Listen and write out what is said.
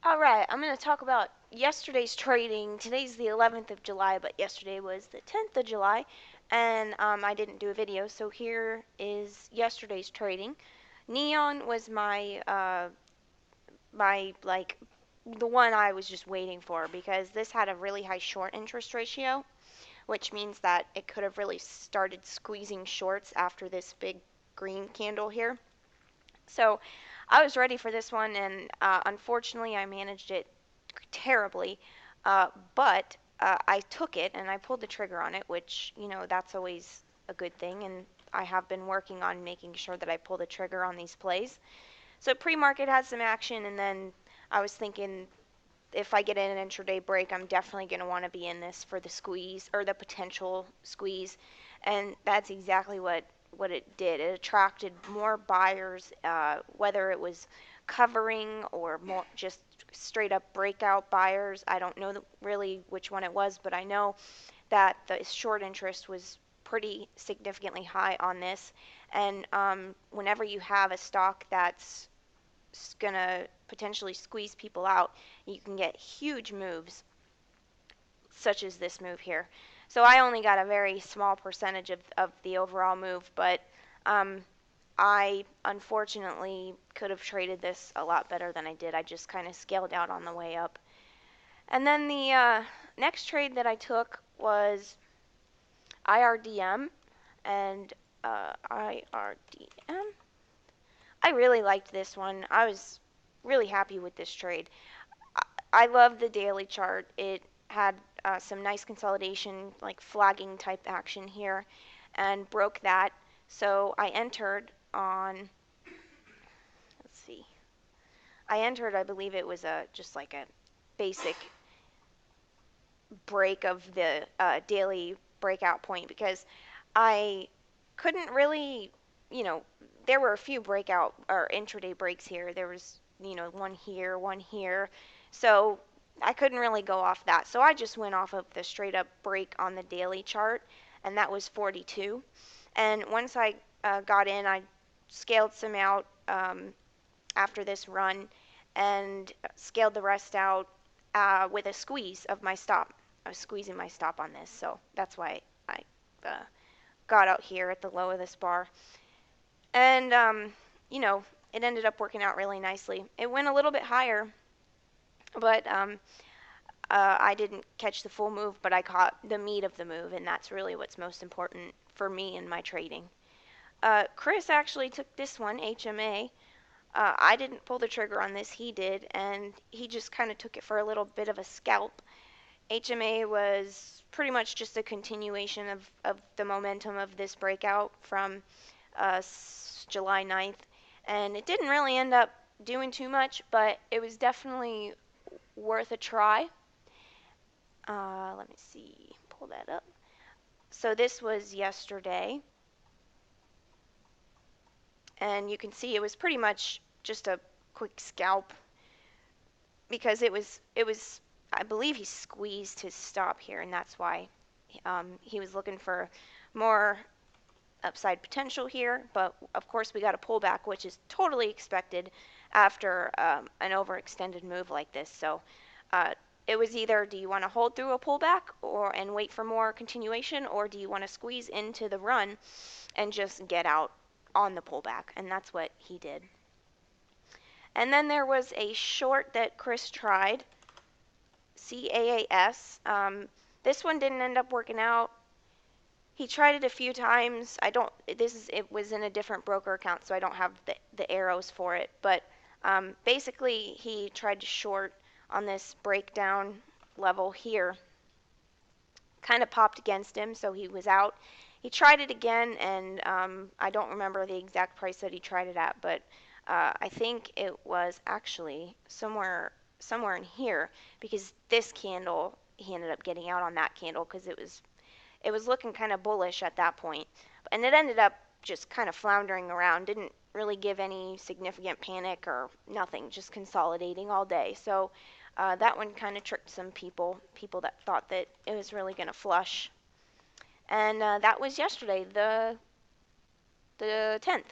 Alright, I'm going to talk about yesterday's trading. Today's the 11th of July, but yesterday was the 10th of July, and I didn't do a video, so here is yesterday's trading. Neon was like, the one I was just waiting for because this had a really high short interest ratio, which means that it could have really started squeezing shorts after this big green candle here. So I was ready for this one, and unfortunately, I managed it terribly. But I took it and I pulled the trigger on it, which, that's always a good thing. And I have been working on making sure that I pull the trigger on these plays. So pre market had some action, and then I was thinking if I get in an intraday break, I'm definitely going to want to be in this for the squeeze or the potential squeeze. And that's exactly what it did. It attracted more buyers, whether it was covering or more just straight up breakout buyers. I don't know really which one it was, but I know that the short interest was pretty significantly high on this. And whenever you have a stock that's going to potentially squeeze people out, you can get huge moves, such as this move here. So I only got a very small percentage of the overall move, but um, I unfortunately could have traded this a lot better than I did. I just kind of scaled out on the way up. And then the next trade that I took was IRDM, and IRDM. I really liked this one. I was really happy with this trade. I love the daily chart. It had some nice consolidation, like flagging type action here, and broke that. So I entered on, let's see, I entered, I believe it was just like a basic break of the daily breakout point, because I couldn't really, you know, there were a few breakout or intraday breaks here. There was, one here, one here. So I couldn't really go off that. So I just went off of the straight up break on the daily chart, and that was 42. And once I got in, I scaled some out after this run and scaled the rest out with a squeeze of my stop. I was squeezing my stop on this, so that's why I got out here at the low of this bar. And, it ended up working out really nicely. It went a little bit higher, but I didn't catch the full move, but I caught the meat of the move, and that's really what's most important for me in my trading. Chris actually took this one, HMA. I didn't pull the trigger on this, he did, and he just kind of took it for a little bit of a scalp. HMA was pretty much just a continuation of the momentum of this breakout from July 9th, and it didn't really end up doing too much, but it was definitely worth a try. Let me see, pull that up. So this was yesterday, and you can see it was pretty much just a quick scalp, because it was I believe he squeezed his stop here, and that's why he was looking for more upside potential here. But of course we got a pullback, which is totally expected after an overextended move like this. So it was either, do you want to hold through a pullback and wait for more continuation, or do you want to squeeze into the run and just get out on the pullback? And that's what he did. And then there was a short that Chris tried, CAAS. This one didn't end up working out. He tried it a few times. It was in a different broker account, so I don't have the arrows for it. But basically, he tried to short on this breakdown level here. Kind of popped against him, so he was out. He tried it again, and I don't remember the exact price that he tried it at, but I think it was actually somewhere in here, because this candle, he ended up getting out on that candle because it was looking kind of bullish at that point. And it ended up just kind of floundering around, didn't really give any significant panic or nothing, just consolidating all day. So that one kind of tricked some people that thought that it was really going to flush. And that was yesterday, the 10th.